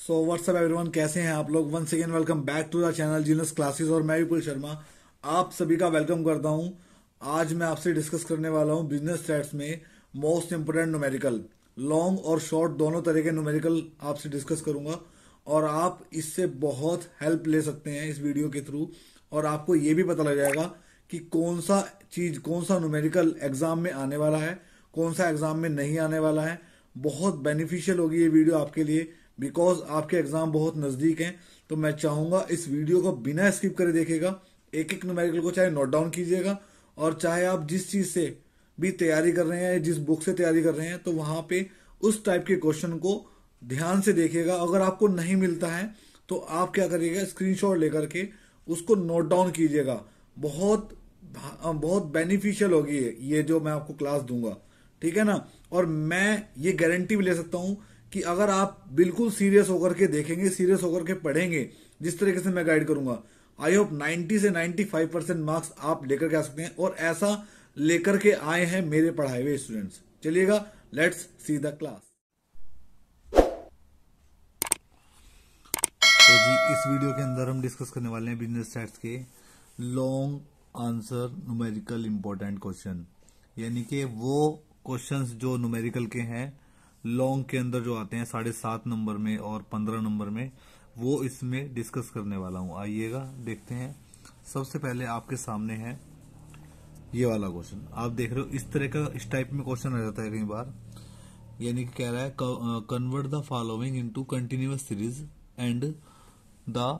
So what's up everyone, कैसे हैं आप लोग। Once again welcome back to the channel genius classes और मैं विपुल शर्मा आप सभी का वेलकम करता हूं। आज मैं आपसे डिस्कस करने वाला हूं बिजनेस स्टैट्स में मोस्ट इंपोर्टेंट न्यूमेरिकल, लॉन्ग और शॉर्ट दोनों तरह के न्यूमेरिकल आपसे डिस्कस करूंगा और आप इससे बहुत हेल्प ले सकते हैं इस वीडियो के थ्रू। और आपको ये भी पता लग जाएगा कि कौन सा चीज, कौन सा न्यूमेरिकल एग्जाम में आने वाला है, कौन सा एग्जाम में नहीं आने वाला है। बहुत बेनिफिशियल होगी ये वीडियो आपके लिए, बिकॉज आपके एग्जाम बहुत नजदीक हैं। तो मैं चाहूंगा इस वीडियो को बिना स्किप करे देखेगा, एक एक न्यूमेरिकल को चाहे नोट डाउन कीजिएगा और चाहे आप जिस चीज से भी तैयारी कर रहे हैं, जिस बुक से तैयारी कर रहे हैं, तो वहां पे उस टाइप के क्वेश्चन को ध्यान से देखिएगा। अगर आपको नहीं मिलता है तो आप क्या करिएगा, स्क्रीनशॉट लेकर के उसको नोट डाउन कीजिएगा। बहुत बहुत बेनिफिशियल होगी ये जो मैं आपको क्लास दूंगा, ठीक है ना। और मैं ये गारंटी भी ले सकता हूं कि अगर आप बिल्कुल सीरियस होकर के देखेंगे, सीरियस होकर के पढ़ेंगे जिस तरीके से मैं गाइड करूंगा, आई होप 90 से 95% मार्क्स आप लेकर के आ सकते हैं। और ऐसा लेकर के आए हैं मेरे पढ़ाए हुए स्टूडेंट्स। चलिएगा, लेट्स सी द क्लास। तो जी, इस वीडियो के अंदर हम डिस्कस करने वाले हैं बिजनेस स्टैट्स के long answer numerical important question, यानी कि वो क्वेश्चंस जो न्यूमेरिकल के हैं, लॉन्ग के अंदर जो आते हैं 7.5 नंबर में और 15 नंबर में, वो इसमें डिस्कस करने वाला हूं। आइएगा देखते हैं। सबसे पहले आपके सामने है ये वाला क्वेश्चन, आप देख रहे हो इस तरह का, इस टाइप में क्वेश्चन आ जाता है कई बार। यानी कि कह रहा है convert the following into continuous series and the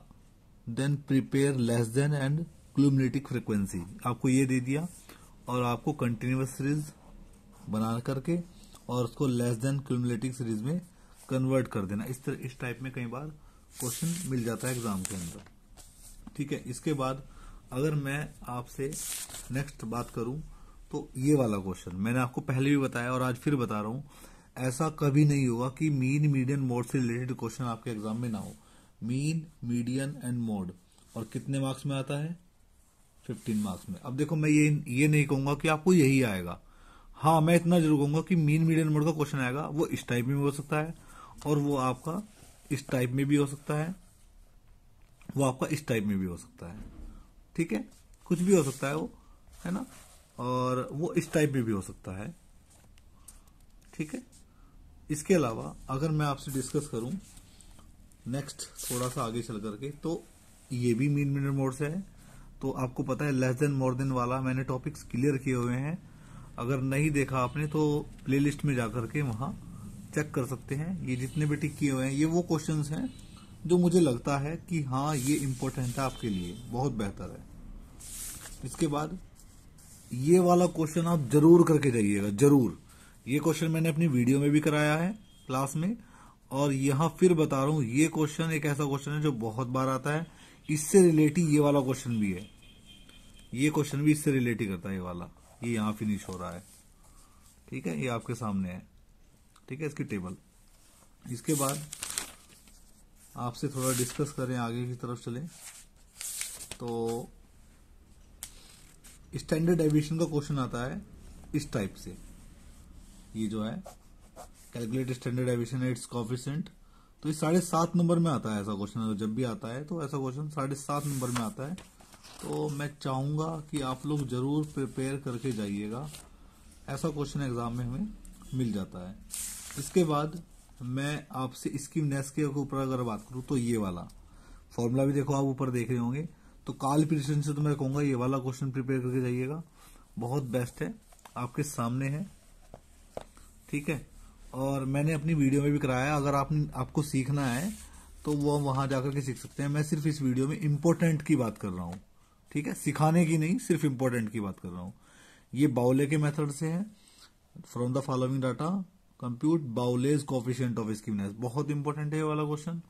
then prepare less than and cumulative frequency. आपको ये दे दिया और आपको कंटिन्यूअस सीरीज बना करके और उसको लेस देन क्यूमुलेटिव सीरीज में कन्वर्ट कर देना। इस टाइप में कई बार क्वेश्चन मिल जाता है एग्जाम के अंदर, ठीक है। इसके बाद अगर मैं आपसे नेक्स्ट बात करूं तो ये वाला क्वेश्चन मैंने आपको पहले भी बताया और आज फिर बता रहा हूं, ऐसा कभी नहीं होगा कि मीन, मीडियन, मोड से रिलेटेड क्वेश्चन आपके एग्जाम में ना हो। मीन, मीडियन एंड मोड, और कितने मार्क्स में आता है? 15 मार्क्स में। अब देखो, मैं ये नहीं कहूंगा कि आपको यही आएगा। हाँ, मैं इतना जरूर कहूंगा कि मीन, मीडियन, मोड का क्वेश्चन आएगा, वो इस टाइप में भी हो सकता है और वो आपका इस टाइप में भी हो सकता है, वो आपका इस टाइप में भी हो सकता है, ठीक है। कुछ भी हो सकता है वो, है ना। और वो इस टाइप में भी हो सकता है, ठीक है। इसके अलावा अगर मैं आपसे डिस्कस करूं नेक्स्ट थोड़ा सा आगे चल करके, तो ये भी मीन, मीडियन, मोड से है। तो आपको पता है लेस देन मोर देन वाला मैंने टॉपिक्स क्लियर किए हुए हैं। अगर नहीं देखा आपने तो प्लेलिस्ट में जाकर के वहां चेक कर सकते हैं। ये जितने भी टिक किए हुए हैं, ये वो क्वेश्चंस हैं जो मुझे लगता है कि हाँ, ये इंपॉर्टेंट है आपके लिए, बहुत बेहतर है। इसके बाद ये वाला क्वेश्चन आप जरूर करके जाइएगा, जरूर। ये क्वेश्चन मैंने अपनी वीडियो में भी कराया है क्लास में, और यहां फिर बता रहा हूं, ये क्वेश्चन एक ऐसा क्वेश्चन है जो बहुत बार आता है। इससे रिलेटेड ये वाला क्वेश्चन भी है, ये क्वेश्चन भी इससे रिलेटेड करता है। ये वाला, ये यहां फिनिश हो रहा है, ठीक है। ये आपके सामने है, ठीक है, इसकी टेबल। इसके बाद आपसे थोड़ा डिस्कस करें, आगे की तरफ चलें, तो स्टैंडर्ड डेविएशन का क्वेश्चन आता है इस टाइप से। ये जो है calculate standard deviation it's coefficient, तो ये 7.5 नंबर में आता है ऐसा क्वेश्चन। अगर जब भी आता है तो ऐसा क्वेश्चन 7.5 नंबर में आता है। तो मैं चाहूंगा कि आप लोग जरूर प्रिपेयर करके जाइएगा, ऐसा क्वेश्चन एग्जाम में हमें मिल जाता है। इसके बाद मैं आपसे इसकी नेस के ऊपर अगर बात करूं तो ये वाला फॉर्मूला भी देखो, आप ऊपर देख रहे होंगे। तो काल प्रिसिशन से तो मैं कहूंगा ये वाला क्वेश्चन प्रिपेयर करके जाइएगा, बहुत बेस्ट है, आपके सामने है, ठीक है। और मैंने अपनी वीडियो में भी कराया है, अगर आपको सीखना है तो वो वहां जाकर के सीख सकते हैं। मैं सिर्फ इस वीडियो में इंपॉर्टेंट की बात कर रहा हूं, ठीक है, सिखाने की नहीं, सिर्फ इंपॉर्टेंट की बात कर रहा हूं। ये बाउले के मेथड से है। From the following data compute Bowley's coefficient of skewness, बहुत इंपॉर्टेंट है ये वाला क्वेश्चन,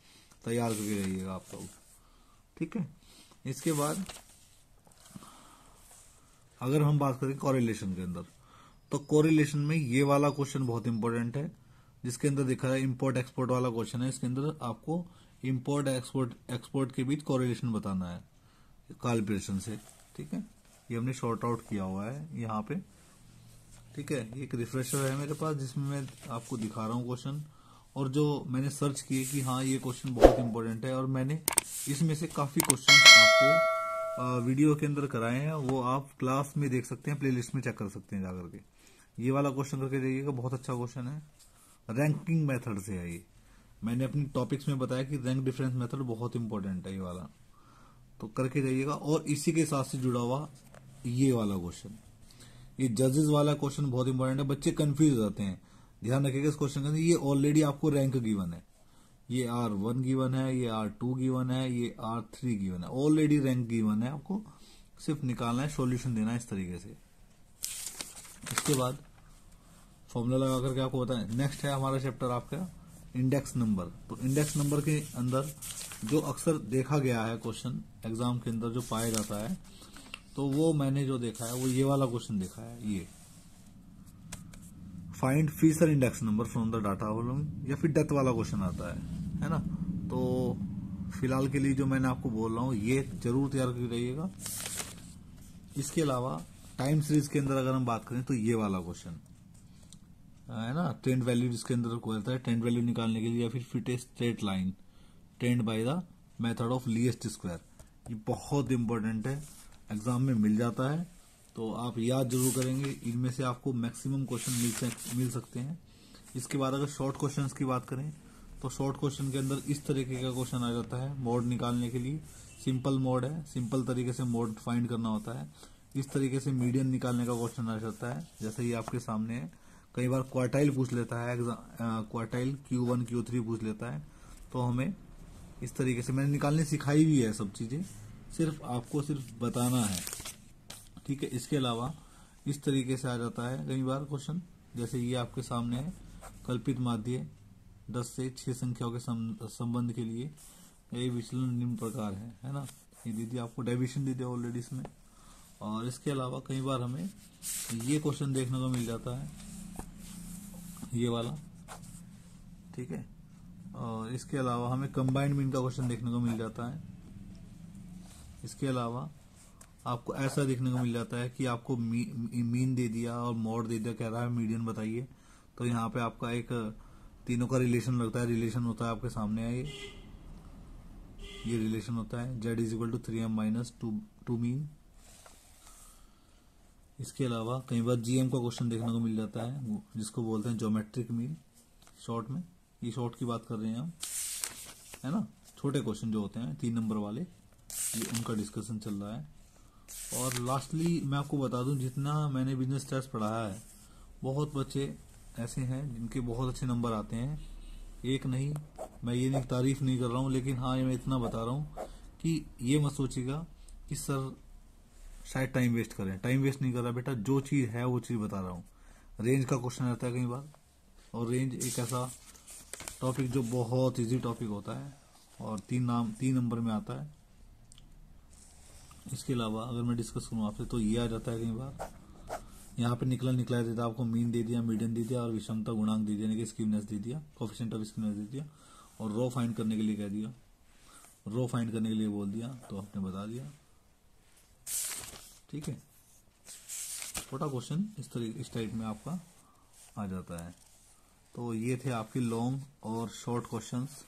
तैयार करके रहिएगा आप लोग, ठीक है। इसके बाद अगर हम बात करें कोरिलेशन के अंदर, तो कोरिलेशन में ये वाला क्वेश्चन बहुत इंपॉर्टेंट है, जिसके अंदर दिखा है इंपोर्ट एक्सपोर्ट वाला क्वेश्चन है। इसके अंदर आपको इंपोर्ट एक्सपोर्ट के बीच कोरिलेशन बताना है कैलकुलेशन से, ठीक है। ये हमने शॉर्ट आउट किया हुआ है यहाँ पे, ठीक है। एक रिफ्रेशर है मेरे पास जिसमें मैं आपको दिखा रहा हूँ क्वेश्चन, और जो मैंने सर्च किए कि हाँ ये क्वेश्चन बहुत इंपॉर्टेंट है, और मैंने इसमें से काफ़ी क्वेश्चन आपको वीडियो के अंदर कराए हैं, वो आप क्लास में देख सकते हैं, प्लेलिस्ट में चेक कर सकते हैं जाकर के। ये वाला क्वेश्चन करके जाइएगा, बहुत अच्छा क्वेश्चन है, रैंकिंग मेथड से है ये। मैंने अपनी टॉपिक्स में बताया कि रैंक डिफरेंस मेथड बहुत इंपॉर्टेंट है ये वाला, तो करके जाइएगा। और इसी के साथ से जुड़ा हुआ ये वाला क्वेश्चन, ये जजेस वाला क्वेश्चन बहुत इंपॉर्टेंट है, बच्चे कंफ्यूज हो जाते हैं। ध्यान रखिएगा इस क्वेश्चन के अंदर, ये ऑलरेडी आपको रैंक गिवन है, ये R1 गिवन है, ये R2 गिवन है, ये R3 गिवन है, ऑलरेडी रैंक गिवन है। आपको सिर्फ निकालना है, सॉल्यूशन देना है इस तरीके से। इसके बाद फॉर्मूला लगा करके आपको बताएं। नेक्स्ट है हमारा चैप्टर आपका इंडेक्स नंबर। तो इंडेक्स नंबर के अंदर जो अक्सर देखा गया है क्वेश्चन एग्जाम के अंदर जो पाया जाता है, तो वो मैंने जो देखा है वो ये वाला क्वेश्चन देखा है, ये find feature index number from the data following, या फिर डेथ वाला क्वेश्चन आता है ना। तो फिलहाल के लिए जो मैंने आपको बोल रहा हूँ ये जरूर तैयार कर रहिएगा। इसके अलावा टाइम सीरीज के अंदर अगर हम बात करें तो ये वाला क्वेश्चन है ना, ट्रेंड वैल्यू जिसके अंदर कहता है ट्रेंड वैल्यू निकालने के लिए, या फिर fit a straight line trend by the method of least square. ये बहुत इंपॉर्टेंट है, एग्जाम में मिल जाता है, तो आप याद जरूर करेंगे। इनमें से आपको मैक्सिमम क्वेश्चन मिल सकते हैं। इसके बाद अगर शॉर्ट क्वेश्चंस की बात करें तो शॉर्ट क्वेश्चन के अंदर इस तरीके का क्वेश्चन आ जाता है, मोड निकालने के लिए। सिंपल मोड है, सिंपल तरीके से मोड फाइंड करना होता है। इस तरीके से मीडियन निकालने का क्वेश्चन आ जाता है, जैसे ये आपके सामने है। कई बार क्वार्टाइल पूछ लेता है, क्वार्टाइल Q1 Q3 पूछ लेता है, तो हमें इस तरीके से मैंने निकालने सिखाई भी है सब चीजें, सिर्फ आपको सिर्फ बताना है, ठीक है। इसके अलावा इस तरीके से आ जाता है कई बार क्वेश्चन, जैसे ये आपके सामने है, कल्पित माध्य 10 से 6 संख्याओं के संबंध के लिए ये विचलन निम्न प्रकार है ना। ये दे दिया आपको, डेविएशन दे दिया ऑलरेडी इसमें। और इसके अलावा कई बार हमें ये क्वेश्चन देखने को मिल जाता है, ये वाला, ठीक है। और इसके अलावा हमें कंबाइंड मीन का क्वेश्चन देखने को मिल जाता है। इसके अलावा आपको ऐसा देखने को मिल जाता है कि आपको मीन दे दिया और मॉड दे दिया, कह रहा है मीडियन बताइए। तो यहाँ पे आपका एक तीनों का रिलेशन लगता है, रिलेशन होता है आपके सामने है, ये रिलेशन होता है z = 3m - 2 मीन। इसके अलावा कई बार GM का क्वेश्चन देखने को मिल जाता है, जिसको बोलते हैं ज्योमेट्रिक मीन शॉर्ट में। ये शॉर्ट की बात कर रहे हैं हम, है ना। छोटे क्वेश्चन जो होते हैं 3 नंबर वाले, ये उनका डिस्कशन चल रहा है। और लास्टली मैं आपको बता दूं, जितना मैंने बिजनेस स्टैट्स पढ़ाया है, बहुत बच्चे ऐसे हैं जिनके बहुत अच्छे नंबर आते हैं। एक नहीं, मैं ये नहीं तारीफ नहीं कर रहा हूँ, लेकिन हाँ मैं इतना बता रहा हूँ कि ये मत सोचिएगा कि सर शायद टाइम वेस्ट करें। टाइम वेस्ट नहीं कर रहा बेटा, जो चीज है वो चीज बता रहा हूँ। रेंज का क्वेश्चन रहता है कई बार, और रेंज एक ऐसा टॉपिक जो बहुत इजी टॉपिक होता है और 3 नंबर में आता है। इसके अलावा अगर मैं डिस्कस करूँ आपसे तो ये आ जाता है कई बार, यहाँ पे निकला देता है आपको, मीन दे दिया, मीडियन दे दिया और विषमता गुणांक दे दिया, यानी कि स्क्यूनेस दे दिया, कोएफिशिएंट ऑफ स्क्यूनेस दे दिया, और रो फाइंड करने के लिए कह दिया, रो फाइंड करने के लिए बोल दिया, तो आपने बता दिया, ठीक है। छोटा क्वेश्चन इस टाइप में आपका आ जाता है। तो ये थे आपके लॉन्ग और शॉर्ट क्वेश्चंस,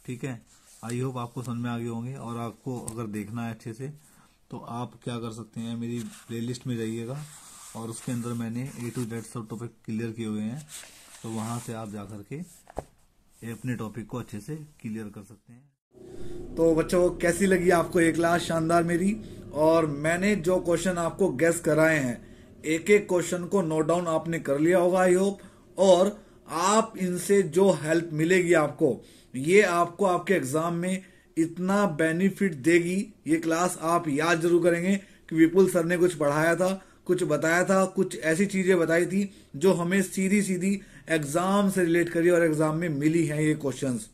ठीक है। आई होप आपको समझ में आ गए होंगे। और आपको अगर देखना है अच्छे से तो आप क्या कर सकते हैं, मेरी प्लेलिस्ट में जाइएगा और उसके अंदर मैंने A to Z सब टॉपिक क्लियर किए हुए हैं, तो वहां से आप जाकर के अपने टॉपिक को अच्छे से क्लियर कर सकते हैं। तो बच्चों, कैसी लगी आपको ये क्लास शानदार मेरी? और मैंने जो क्वेश्चन आपको गेस कराए हैं, एक एक क्वेश्चन को नोट डाउन आपने कर लिया होगा आई होप। और आप इनसे जो हेल्प मिलेगी आपको, ये आपको आपके एग्जाम में इतना बेनिफिट देगी। ये क्लास आप याद जरूर करेंगे कि विपुल सर ने कुछ पढ़ाया था, कुछ बताया था, कुछ ऐसी चीजें बताई थी जो हमें सीधी सीधी एग्जाम से रिलेट करी और एग्जाम में मिली हैं ये क्वेश्चंस,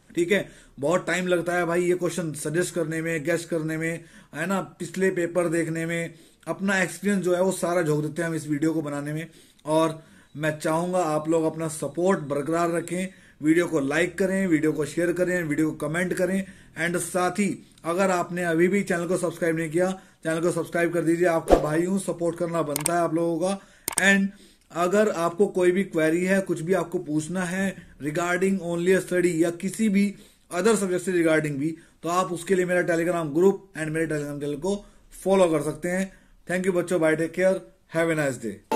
ठीक है। बहुत टाइम लगता है भाई ये क्वेश्चन सजेस्ट करने में, गेस करने में, है ना, पिछले पेपर देखने में। अपना एक्सपीरियंस जो है वो सारा झोंक देते हैं हम इस वीडियो को बनाने में। और मैं चाहूंगा आप लोग अपना सपोर्ट बरकरार रखें, वीडियो को लाइक करें, वीडियो को शेयर करें, वीडियो को कमेंट करें। एंड साथ ही अगर आपने अभी भी चैनल को सब्सक्राइब नहीं किया, चैनल को सब्सक्राइब कर दीजिए। आपका भाई हूं, सपोर्ट करना बनता है आप लोगों का। एंड अगर आपको कोई भी क्वेरी है, कुछ भी आपको पूछना है रिगार्डिंग ओनली स्टडी या किसी भी अदर सब्जेक्ट से रिगार्डिंग भी, तो आप उसके लिए मेरा टेलीग्राम ग्रुप एंड मेरे टेलीग्राम चैनल को फॉलो कर सकते हैं। थैंक यू बच्चों, bye, take care, have a nice day.